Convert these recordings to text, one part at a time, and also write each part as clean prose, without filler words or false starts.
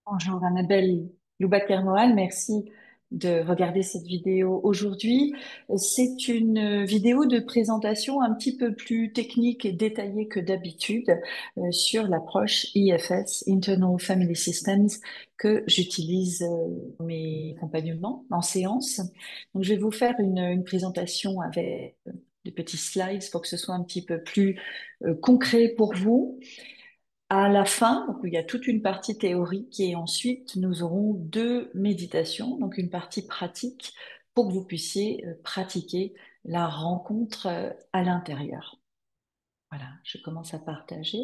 Bonjour Annabelle Loubaker-Moal, merci de regarder cette vidéo aujourd'hui. C'est une vidéo de présentation un petit peu plus technique et détaillée que d'habitude sur l'approche IFS, Internal Family Systems, que j'utilise dans mes accompagnements en séance. Donc, je vais vous faire une présentation avec des petits slides pour que ce soit un petit peu plus concret pour vous. À la fin, donc, il y a toute une partie théorique et ensuite nous aurons deux méditations, donc une partie pratique pour que vous puissiez pratiquer la rencontre à l'intérieur. Voilà, je commence à partager.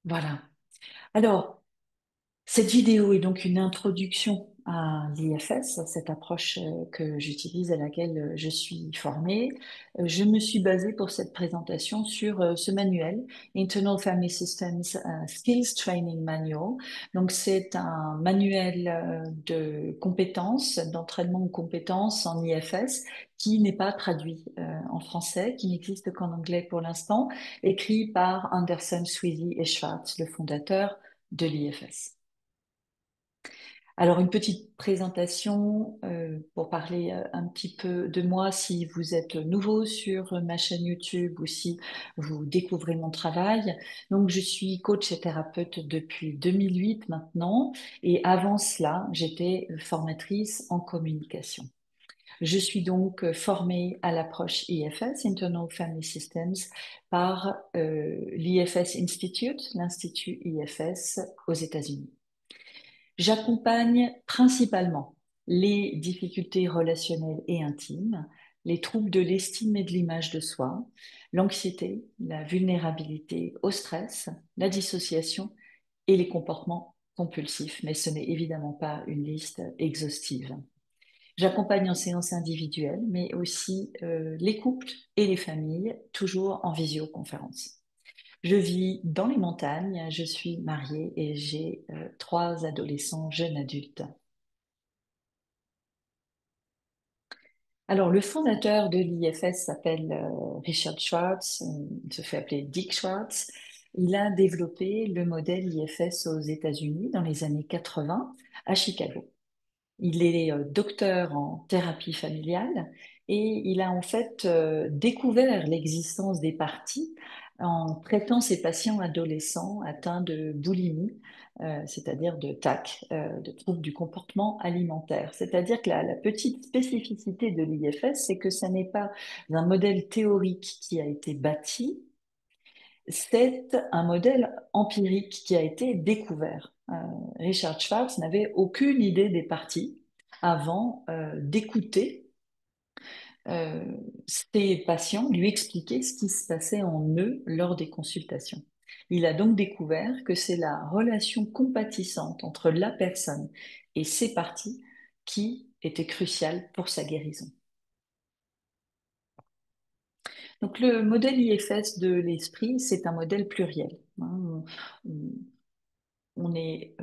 Voilà. Alors, cette vidéo est donc une introduction à l'IFS, cette approche que j'utilise, à laquelle je suis formée. Je me suis basée pour cette présentation sur ce manuel, Internal Family Systems Skills Training Manual. Donc, c'est un manuel de compétences, d'entraînement aux compétences en IFS, qui n'est pas traduit en français, qui n'existe qu'en anglais pour l'instant, écrit par Anderson, Sweezy et Schwartz, le fondateur de l'IFS. Alors, une petite présentation pour parler un petit peu de moi si vous êtes nouveau sur ma chaîne YouTube ou si vous découvrez mon travail. Donc, je suis coach et thérapeute depuis 2008 maintenant et avant cela, j'étais formatrice en communication. Je suis donc formée à l'approche IFS, Internal Family Systems, par l'IFS Institute, l'Institut IFS aux États-Unis. J'accompagne principalement les difficultés relationnelles et intimes, les troubles de l'estime et de l'image de soi, l'anxiété, la vulnérabilité au stress, la dissociation et les comportements compulsifs, mais ce n'est évidemment pas une liste exhaustive. J'accompagne en séance individuelle, mais aussi les couples et les familles, toujours en visioconférence. Je vis dans les montagnes, je suis mariée et j'ai trois adolescents jeunes adultes. Alors, le fondateur de l'IFS s'appelle Richard Schwartz, il se fait appeler Dick Schwartz. Il a développé le modèle IFS aux États-Unis dans les années 80 à Chicago. Il est docteur en thérapie familiale et il a en fait découvert l'existence des parties en traitant ses patients adolescents atteints de boulimie, c'est-à-dire de TAC, de troubles du comportement alimentaire. C'est-à-dire que la petite spécificité de l'IFS, c'est que ce n'est pas un modèle théorique qui a été bâti, c'est un modèle empirique qui a été découvert. Richard Schwartz n'avait aucune idée des parties avant d'écouter euh, ses patients lui expliquer ce qui se passait en eux lors des consultations. Il a donc découvert que c'est la relation compatissante entre la personne et ses parties qui était cruciale pour sa guérison. Donc le modèle IFS de l'esprit, c'est un modèle pluriel, hein. On est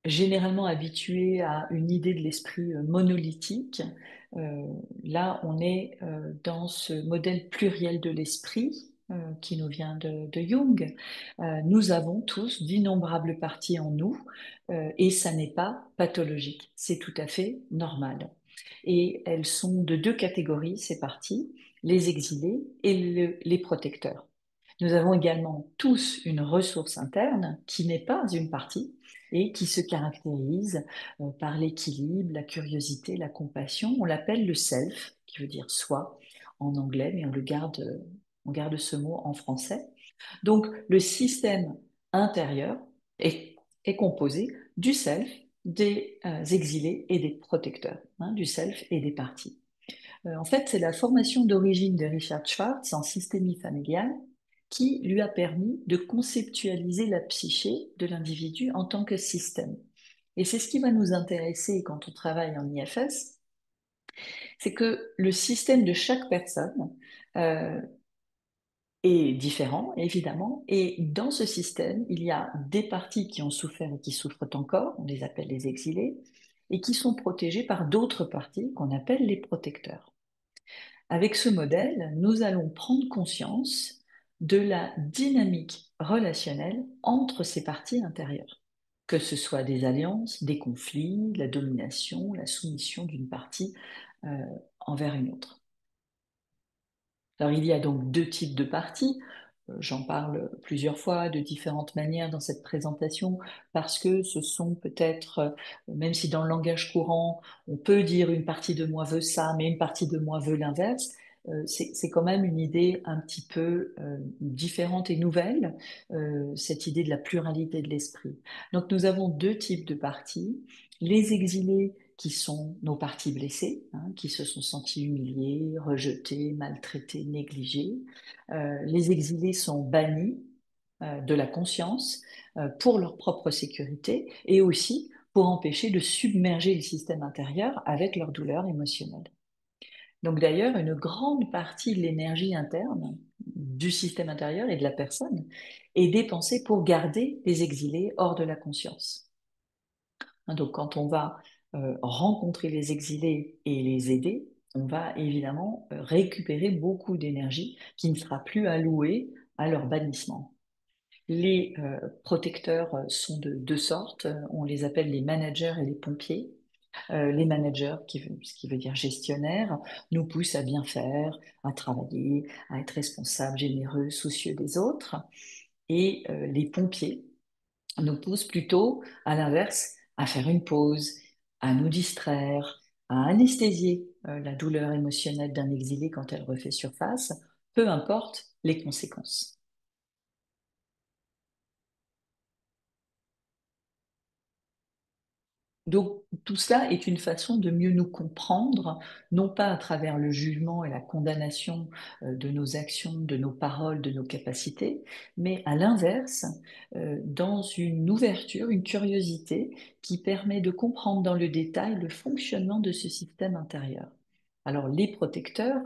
généralement habitué à une idée de l'esprit monolithique. Euh, Là, on est dans ce modèle pluriel de l'esprit qui nous vient de Jung. Nous avons tous d'innombrables parties en nous et ça n'est pas pathologique, c'est tout à fait normal. Et elles sont de deux catégories, ces parties, les exilés et les protecteurs. Nous avons également tous une ressource interne qui n'est pas une partie et qui se caractérise par l'équilibre, la curiosité, la compassion. On l'appelle le self, qui veut dire soi en anglais, mais on garde ce mot en français. Donc, le système intérieur est composé du self, des exilés et des protecteurs, hein, du self et des parties. En fait, c'est la formation d'origine de Richard Schwartz en systémie familiale qui lui a permis de conceptualiser la psyché de l'individu en tant que système. Et c'est ce qui va nous intéresser quand on travaille en IFS, c'est que le système de chaque personne euh, est différent, évidemment, et dans ce système, il y a des parties qui ont souffert et qui souffrent encore, on les appelle les exilés, et qui sont protégées par d'autres parties qu'on appelle les protecteurs. Avec ce modèle, nous allons prendre conscience de la dynamique relationnelle entre ces parties intérieures, que ce soit des alliances, des conflits, la domination, la soumission d'une partie euh, envers une autre. Alors, il y a donc deux types de parties. J'en parle plusieurs fois de différentes manières dans cette présentation parce que ce sont peut-être, même si dans le langage courant, on peut dire une partie de moi veut ça, mais une partie de moi veut l'inverse, c'est quand même une idée un petit peu différente et nouvelle, cette idée de la pluralité de l'esprit. Donc nous avons deux types de parties. Les exilés qui sont nos parties blessées, hein, qui se sont sentis humiliés, rejetés, maltraités, négligés. Les exilés sont bannis de la conscience pour leur propre sécurité et aussi pour empêcher de submerger le système intérieur avec leur douleur émotionnelle. Donc d'ailleurs, une grande partie de l'énergie interne du système intérieur et de la personne est dépensée pour garder les exilés hors de la conscience. Hein, donc, quand on va rencontrer les exilés et les aider, on va évidemment récupérer beaucoup d'énergie qui ne sera plus allouée à leur bannissement. Les protecteurs sont de deux sortes. On les appelle les managers et les pompiers. Les managers, ce qui veut dire gestionnaire, nous poussent à bien faire, à travailler, à être responsables, généreux, soucieux des autres. Et les pompiers nous pousse plutôt, à l'inverse, à faire une pause, à nous distraire, à anesthésier la douleur émotionnelle d'un exilé quand elle refait surface, peu importe les conséquences. Donc, tout cela est une façon de mieux nous comprendre, non pas à travers le jugement et la condamnation de nos actions, de nos paroles, de nos capacités, mais à l'inverse, dans une ouverture, une curiosité qui permet de comprendre dans le détail le fonctionnement de ce système intérieur. Alors, les protecteurs,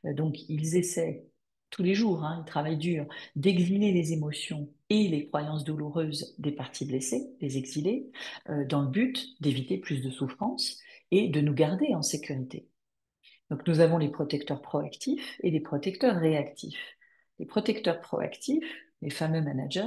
donc, ils essaient tous les jours, hein, ils travaillent dur, d'exiler les émotions et les croyances douloureuses des parties blessées, des exilés, dans le but d'éviter plus de souffrance et de nous garder en sécurité. Donc nous avons les protecteurs proactifs et les protecteurs réactifs. Les protecteurs proactifs, les fameux managers,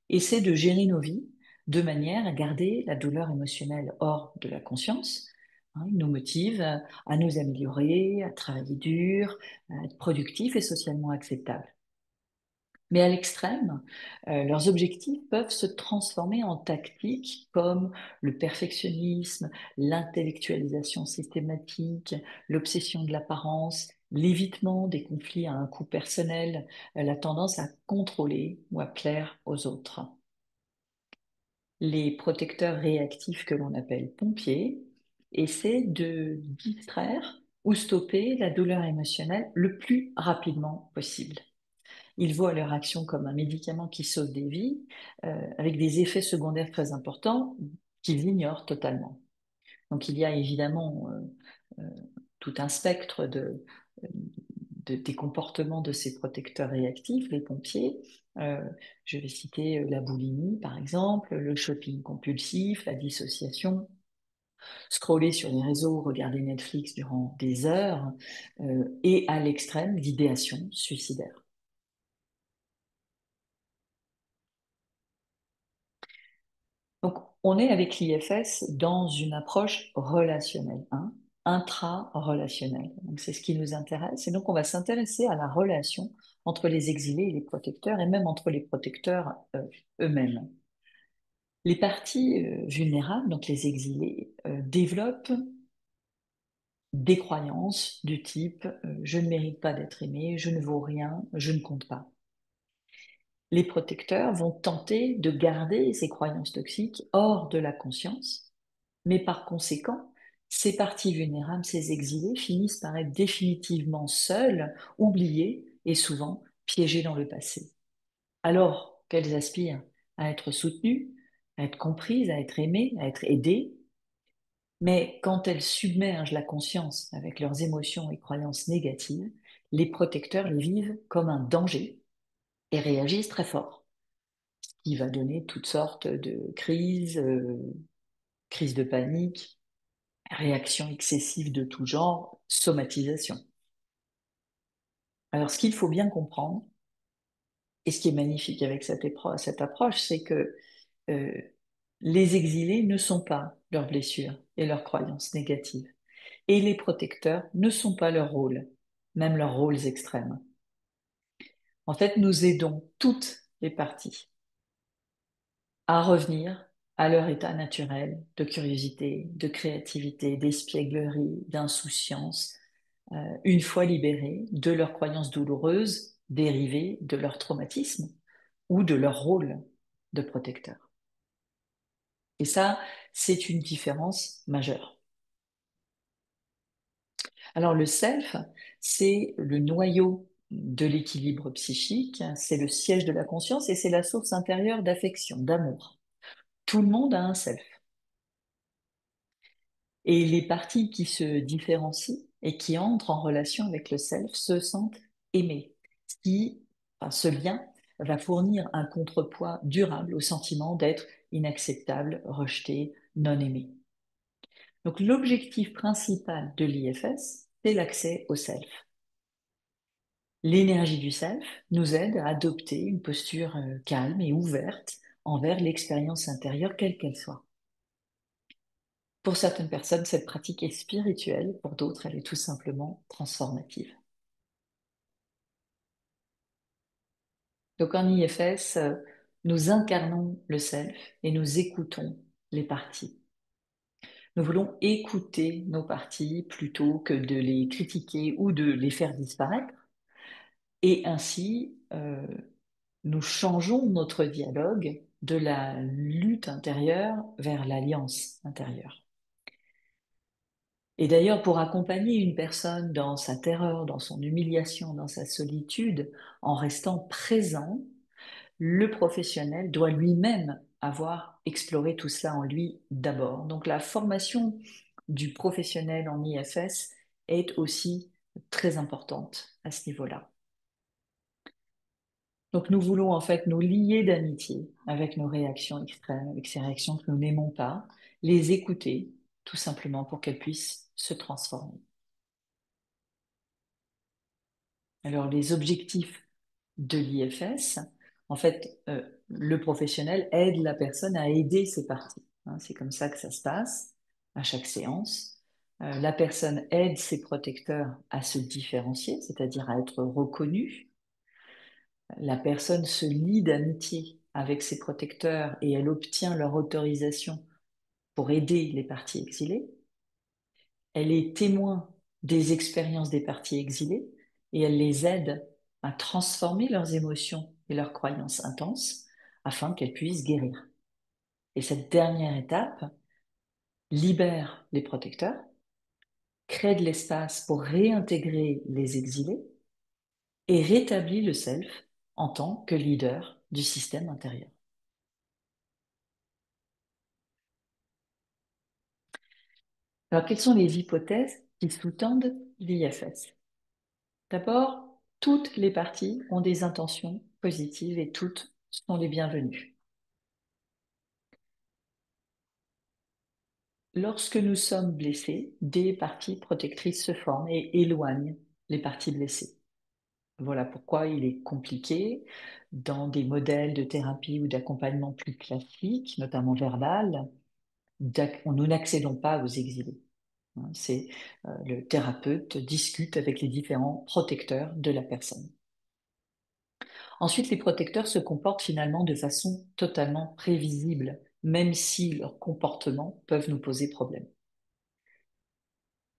essaient de gérer nos vies de manière à garder la douleur émotionnelle hors de la conscience. Hein, ils nous motivent à nous améliorer, à travailler dur, à être productifs et socialement acceptables. Mais à l'extrême, leurs objectifs peuvent se transformer en tactiques comme le perfectionnisme, l'intellectualisation systématique, l'obsession de l'apparence, l'évitement des conflits à un coût personnel, la tendance à contrôler ou à plaire aux autres. Les protecteurs réactifs que l'on appelle pompiers essaient de distraire ou stopper la douleur émotionnelle le plus rapidement possible. Ils voient leur action comme un médicament qui sauve des vies, avec des effets secondaires très importants qu'ils ignorent totalement. Donc il y a évidemment euh, tout un spectre des comportements de ces protecteurs réactifs, les pompiers. Euh, je vais citer la boulimie, par exemple, le shopping compulsif, la dissociation, scroller sur les réseaux, regarder Netflix durant des heures, et à l'extrême, l'idéation suicidaire. Donc, on est avec l'IFS dans une approche relationnelle, hein, intra-relationnelle. Donc, c'est ce qui nous intéresse. Et donc, on va s'intéresser à la relation entre les exilés et les protecteurs, et même entre les protecteurs eux-mêmes. Les parties vulnérables, donc les exilés, développent des croyances du type je ne mérite pas d'être aimé, je ne vaux rien, je ne compte pas. Les protecteurs vont tenter de garder ces croyances toxiques hors de la conscience. Mais par conséquent, ces parties vulnérables, ces exilés, finissent par être définitivement seuls, oubliés et souvent piégés dans le passé. Alors qu'elles aspirent à être soutenues, à être comprises, à être aimées, à être aidées, mais quand elles submergent la conscience avec leurs émotions et croyances négatives, les protecteurs les vivent comme un danger et réagissent très fort, ce qui va donner toutes sortes de crises, crises de panique, réactions excessives de tout genre, somatisation. Alors, ce qu'il faut bien comprendre, et ce qui est magnifique avec cette approche, c'est que euh, les exilés ne sont pas leurs blessures et leurs croyances négatives. Et les protecteurs ne sont pas leur rôle, même leurs rôles extrêmes. En fait, nous aidons toutes les parties à revenir à leur état naturel de curiosité, de créativité, d'espièglerie, d'insouciance, une fois libérées de leurs croyances douloureuses dérivées de leur traumatisme ou de leur rôle de protecteur. Et ça, c'est une différence majeure. Alors le self, c'est le noyau de l'équilibre psychique, c'est le siège de la conscience et c'est la source intérieure d'affection, d'amour. Tout le monde a un self. Et les parties qui se différencient et qui entrent en relation avec le self se sentent aimées. Ce lien va fournir un contrepoids durable au sentiment d'être inacceptable, rejeté, non aimé. Donc l'objectif principal de l'IFS, c'est l'accès au self. L'énergie du self nous aide à adopter une posture calme et ouverte envers l'expérience intérieure, quelle qu'elle soit. Pour certaines personnes, cette pratique est spirituelle, pour d'autres, elle est tout simplement transformative. Donc en IFS, nous incarnons le self et nous écoutons les parties. Nous voulons écouter nos parties plutôt que de les critiquer ou de les faire disparaître. Et ainsi, nous changeons notre dialogue de la lutte intérieure vers l'alliance intérieure. Et d'ailleurs, pour accompagner une personne dans sa terreur, dans son humiliation, dans sa solitude, en restant présent, le professionnel doit lui-même avoir exploré tout cela en lui d'abord. Donc la formation du professionnel en IFS est aussi très importante à ce niveau-là. Donc nous voulons en fait nous lier d'amitié avec nos réactions extrêmes, avec ces réactions que nous n'aimons pas, les écouter tout simplement pour qu'elles puissent se transformer. Alors les objectifs de l'IFS, en fait, le professionnel aide la personne à aider ses parties. Hein, c'est comme ça que ça se passe à chaque séance. La personne aide ses protecteurs à se différencier, c'est-à-dire à être reconnus. La personne se lie d'amitié avec ses protecteurs et elle obtient leur autorisation pour aider les parties exilées. Elle est témoin des expériences des parties exilées et elle les aide à transformer leurs émotions et leurs croyances intenses afin qu'elles puissent guérir. Et cette dernière étape libère les protecteurs, crée de l'espace pour réintégrer les exilés et rétablit le self en tant que leader du système intérieur. Alors, quelles sont les hypothèses qui sous-tendent l'IFS? D'abord, toutes les parties ont des intentions positives et toutes sont les bienvenues. Lorsque nous sommes blessés, des parties protectrices se forment et éloignent les parties blessées. Voilà pourquoi il est compliqué dans des modèles de thérapie ou d'accompagnement plus classiques, notamment verbal, nous n'accédons pas aux exilés. Hein, le thérapeute discute avec les différents protecteurs de la personne. Ensuite, les protecteurs se comportent finalement de façon totalement prévisible, même si leurs comportements peuvent nous poser problème.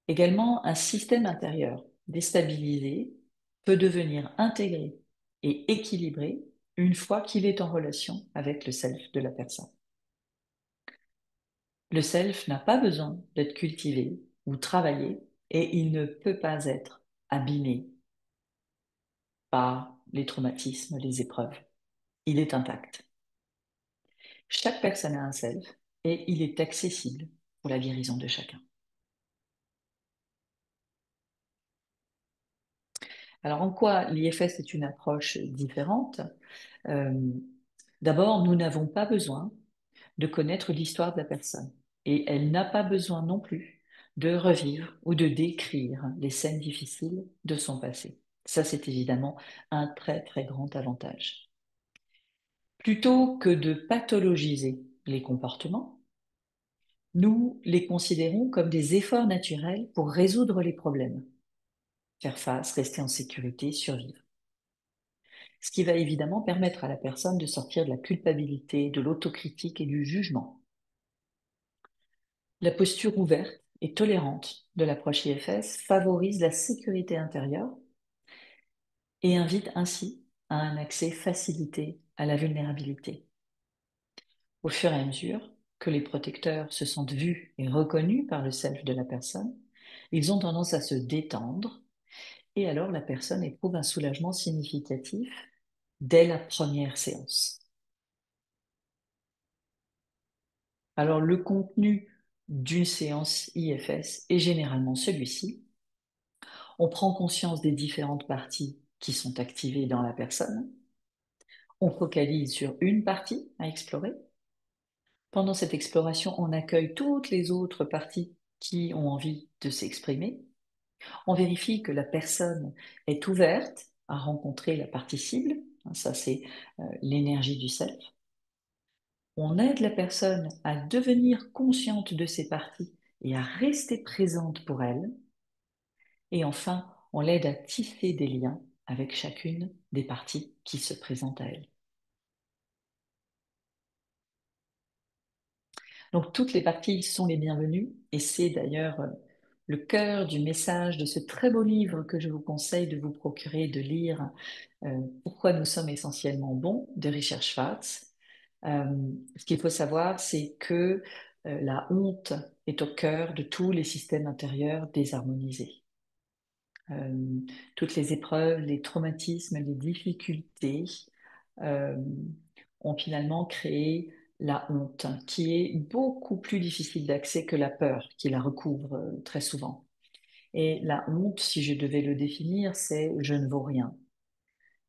Également, un système intérieur déstabilisé peut devenir intégré et équilibré une fois qu'il est en relation avec le self de la personne. Le self n'a pas besoin d'être cultivé ou travaillé et il ne peut pas être abîmé par les traumatismes, les épreuves. Il est intact. Chaque personne a un self et il est accessible pour la guérison de chacun. Alors en quoi l'IFS est une approche différente? Euh, D'abord, nous n'avons pas besoin de connaître l'histoire de la personne et elle n'a pas besoin non plus de revivre ou de décrire les scènes difficiles de son passé. Ça, c'est évidemment un très, très grand avantage. Plutôt que de pathologiser les comportements, nous les considérons comme des efforts naturels pour résoudre les problèmes, faire face, rester en sécurité, survivre. Ce qui va évidemment permettre à la personne de sortir de la culpabilité, de l'autocritique et du jugement. La posture ouverte et tolérante de l'approche IFS favorise la sécurité intérieure et invite ainsi à un accès facilité à la vulnérabilité. Au fur et à mesure que les protecteurs se sentent vus et reconnus par le self de la personne, ils ont tendance à se détendre et alors la personne éprouve un soulagement significatif dès la première séance. Alors le contenu d'une séance IFS est généralement celui-ci. On prend conscience des différentes parties qui sont activées dans la personne. On focalise sur une partie à explorer. Pendant cette exploration, on accueille toutes les autres parties qui ont envie de s'exprimer. On vérifie que la personne est ouverte à rencontrer la partie cible. Ça, c'est l'énergie du self. On aide la personne à devenir consciente de ses parties et à rester présente pour elle. Et enfin, on l'aide à tisser des liens avec chacune des parties qui se présentent à elle. Donc toutes les parties sont les bienvenues et c'est d'ailleurs le cœur du message de ce très beau livre que je vous conseille de vous procurer, de lire, Pourquoi nous sommes essentiellement bons, de Richard Schwartz. Euh, Ce qu'il faut savoir, c'est que la honte est au cœur de tous les systèmes intérieurs désharmonisés. Euh, Toutes les épreuves, les traumatismes, les difficultés euh, ont finalement créé la honte, qui est beaucoup plus difficile d'accès que la peur qui la recouvre très souvent. Et la honte, si je devais le définir, c'est je ne vaux rien,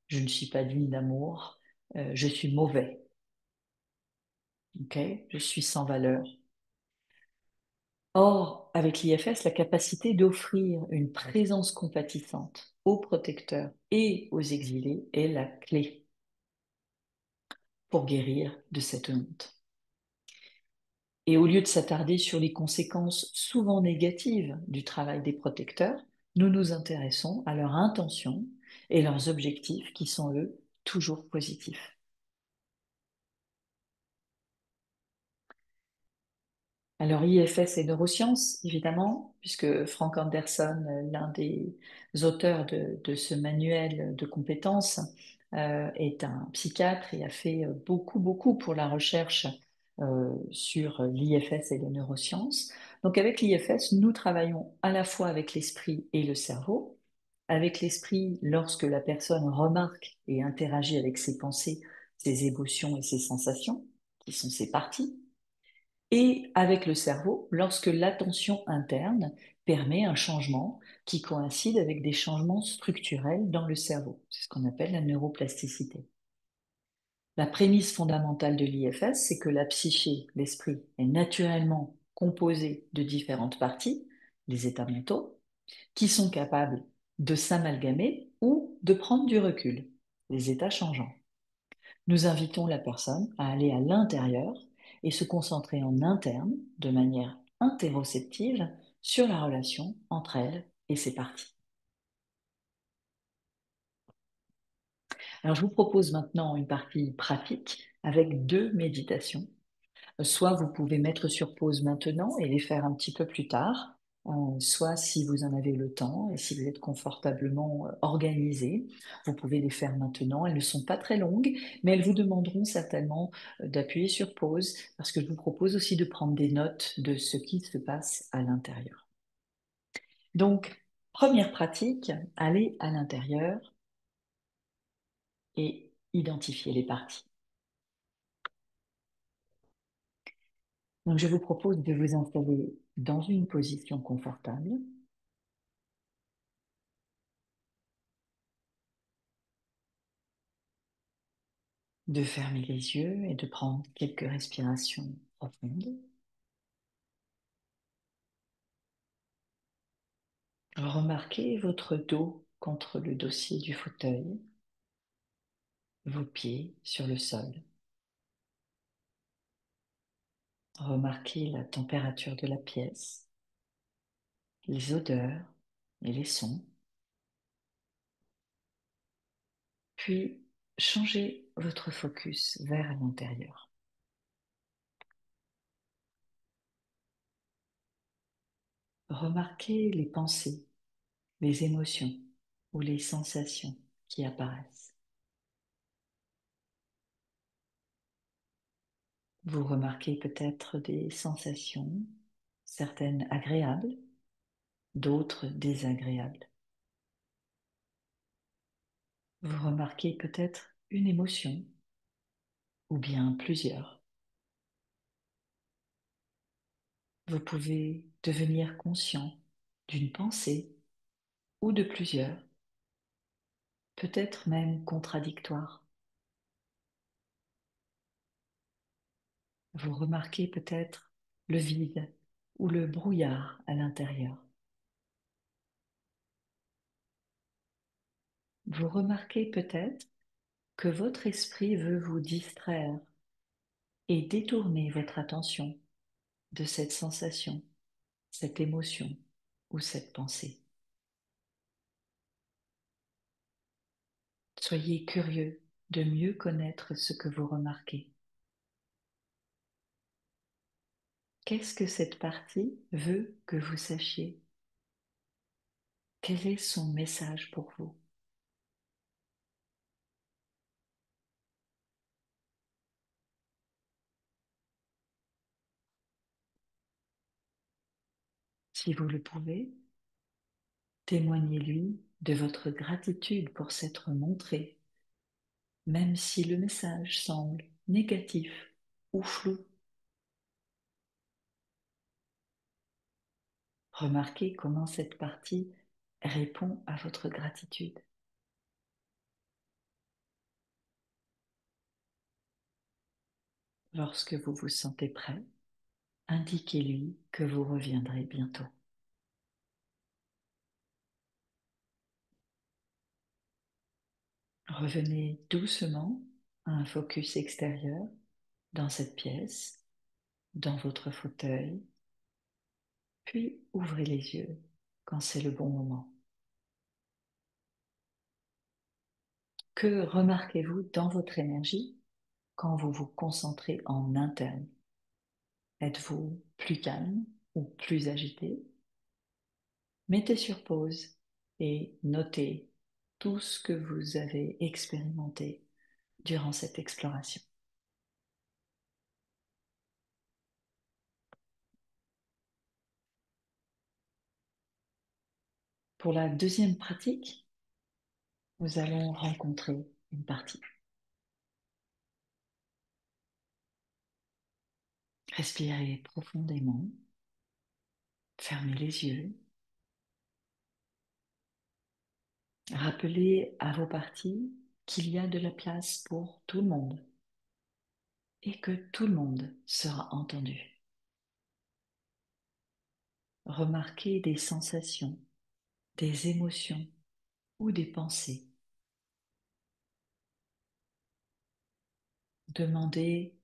je ne suis pas digne d'amour, je suis mauvais, ok? Je suis sans valeur. Or, avec l'IFS, la capacité d'offrir une présence compatissante aux protecteurs et aux exilés est la clé pour guérir de cette honte. Et au lieu de s'attarder sur les conséquences souvent négatives du travail des protecteurs, nous nous intéressons à leurs intentions et leurs objectifs qui sont, eux, toujours positifs. Alors, IFS et neurosciences, évidemment, puisque Frank Anderson, l'un des auteurs de ce manuel de compétences, est un psychiatre et a fait beaucoup, beaucoup pour la recherche sur l'IFS et les neurosciences. Donc, avec l'IFS, nous travaillons à la fois avec l'esprit et le cerveau. Avec l'esprit, lorsque la personne remarque et interagit avec ses pensées, ses émotions et ses sensations, qui sont ses parties et avec le cerveau lorsque l'attention interne permet un changement qui coïncide avec des changements structurels dans le cerveau. C'est ce qu'on appelle la neuroplasticité. La prémisse fondamentale de l'IFS, c'est que la psyché, l'esprit, est naturellement composé de différentes parties, les états mentaux, qui sont capables de s'amalgamer ou de prendre du recul, les états changeants. Nous invitons la personne à aller à l'intérieur et se concentrer en interne, de manière interoceptive, sur la relation entre elle et ses parties. Alors, je vous propose maintenant une partie pratique avec deux méditations. Soit vous pouvez mettre sur pause maintenant et les faire un petit peu plus tard, soit si vous en avez le temps et si vous êtes confortablement organisé, vous pouvez les faire maintenant. Elles ne sont pas très longues, mais elles vous demanderont certainement d'appuyer sur pause parce que je vous propose aussi de prendre des notes de ce qui se passe à l'intérieur. Donc, première pratique, aller à l'intérieur et identifier les parties. Donc, je vous propose de vous installer dans une position confortable. De fermer les yeux et de prendre quelques respirations profondes. Remarquez votre dos contre le dossier du fauteuil, vos pieds sur le sol. Remarquez la température de la pièce, les odeurs et les sons. Puis, changez votre focus vers l'intérieur. Remarquez les pensées, les émotions ou les sensations qui apparaissent. Vous remarquez peut-être des sensations, certaines agréables, d'autres désagréables. Vous remarquez peut-être une émotion ou bien plusieurs. Vous pouvez devenir conscient d'une pensée ou de plusieurs, peut-être même contradictoires. Vous remarquez peut-être le vide ou le brouillard à l'intérieur. Vous remarquez peut-être que votre esprit veut vous distraire et détourner votre attention de cette sensation, cette émotion ou cette pensée. Soyez curieux de mieux connaître ce que vous remarquez. Qu'est-ce que cette partie veut que vous sachiez? Quel est son message pour vous? Si vous le pouvez, témoignez-lui de votre gratitude pour s'être montré, même si le message semble négatif ou flou. Remarquez comment cette partie répond à votre gratitude. Lorsque vous vous sentez prêt, indiquez-lui que vous reviendrez bientôt. Revenez doucement à un focus extérieur dans cette pièce, dans votre fauteuil, puis ouvrez les yeux quand c'est le bon moment. Que remarquez-vous dans votre énergie quand vous vous concentrez en interne? Êtes-vous plus calme ou plus agité? Mettez sur pause et notez tout ce que vous avez expérimenté durant cette exploration. Pour la deuxième pratique, nous allons rencontrer une partie. Respirez profondément, fermez les yeux, rappelez à vos parties qu'il y a de la place pour tout le monde et que tout le monde sera entendu. Remarquez des sensations, des émotions ou des pensées. Demandez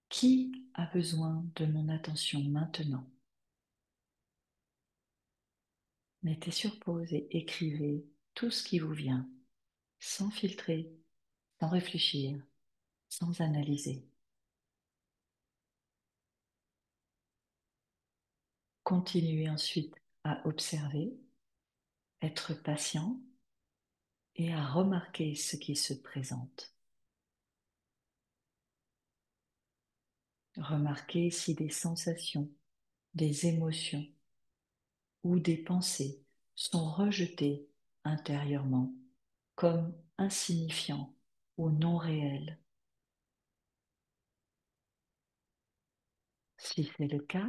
qui a besoin de mon attention maintenant. Mettez sur pause et écrivez tout ce qui vous vient, sans filtrer, sans réfléchir, sans analyser. Continuez ensuite à observer, être patient et à remarquer ce qui se présente. Remarquez si des sensations, des émotions ou des pensées sont rejetées intérieurement comme insignifiants ou non réels. Si c'est le cas,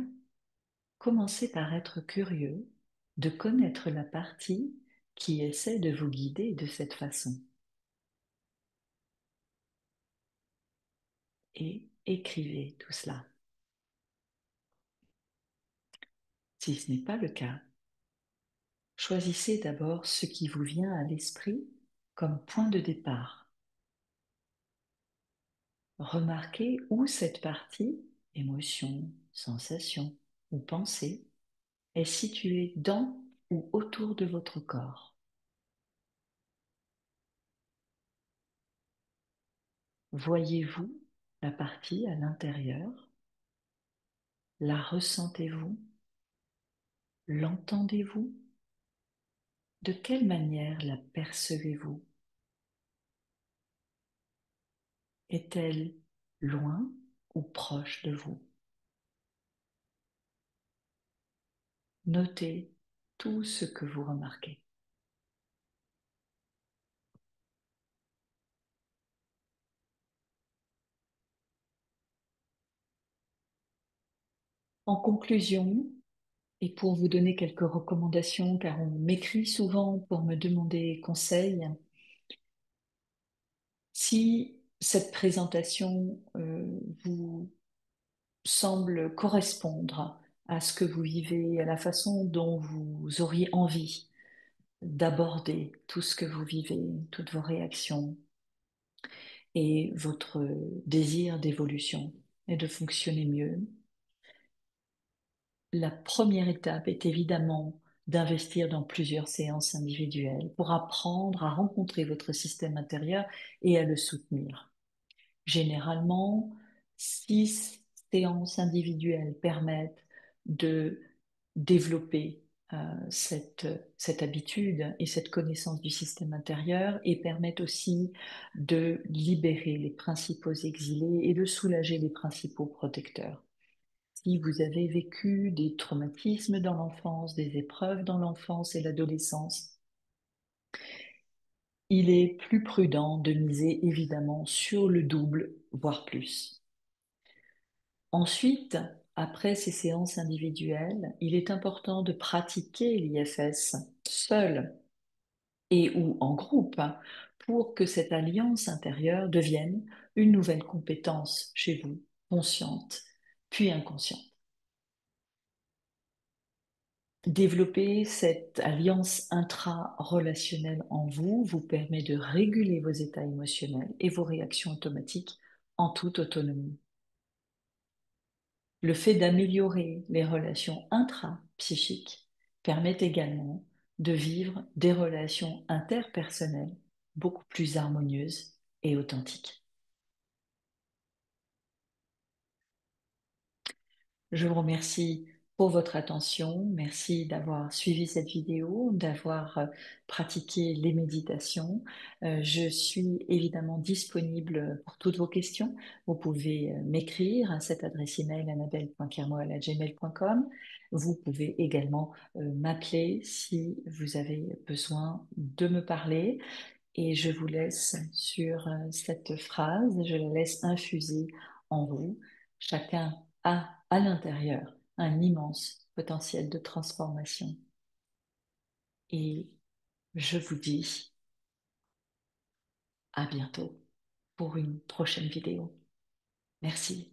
commencez par être curieux de connaître la partie qui essaie de vous guider de cette façon et écrivez tout cela. Si ce n'est pas le cas, Choisissez d'abord ce qui vous vient à l'esprit comme point de départ. Remarquez où cette partie, émotion, sensation ou pensée, est située dans ou autour de votre corps. Voyez-vous la partie à l'intérieur? La ressentez-vous? L'entendez-vous? De quelle manière la percevez-vous? Est-elle loin ou proche de vous? Notez tout ce que vous remarquez. En conclusion, et pour vous donner quelques recommandations, car on m'écrit souvent pour me demander conseil, si cette présentation vous semble correspondre à ce que vous vivez, à la façon dont vous auriez envie d'aborder tout ce que vous vivez, toutes vos réactions et votre désir d'évolution et de fonctionner mieux, la première étape est évidemment d'investir dans plusieurs séances individuelles pour apprendre à rencontrer votre système intérieur et à le soutenir. Généralement, 6 séances individuelles permettent de développer cette habitude et cette connaissance du système intérieur et permettent aussi de libérer les principaux exilés et de soulager les principaux protecteurs. Si vous avez vécu des traumatismes dans l'enfance, des épreuves dans l'enfance et l'adolescence, il est plus prudent de miser évidemment sur le double, voire plus. Ensuite, après ces séances individuelles, il est important de pratiquer l'IFS seul et ou en groupe pour que cette alliance intérieure devienne une nouvelle compétence chez vous, consciente, puis inconsciente. Développer cette alliance intra-relationnelle en vous vous permet de réguler vos états émotionnels et vos réactions automatiques en toute autonomie. Le fait d'améliorer les relations intra-psychiques permet également de vivre des relations interpersonnelles beaucoup plus harmonieuses et authentiques. Je vous remercie pour votre attention. Merci d'avoir suivi cette vidéo, d'avoir pratiqué les méditations. Je suis évidemment disponible pour toutes vos questions. Vous pouvez m'écrire à cette adresse email annabelle.kermo@gmail.com. Vous pouvez également m'appeler si vous avez besoin de me parler. Et je vous laisse sur cette phrase, je la laisse infuser en vous. Chacun a à l'intérieur un immense potentiel de transformation. Et je vous dis à bientôt pour une prochaine vidéo. Merci.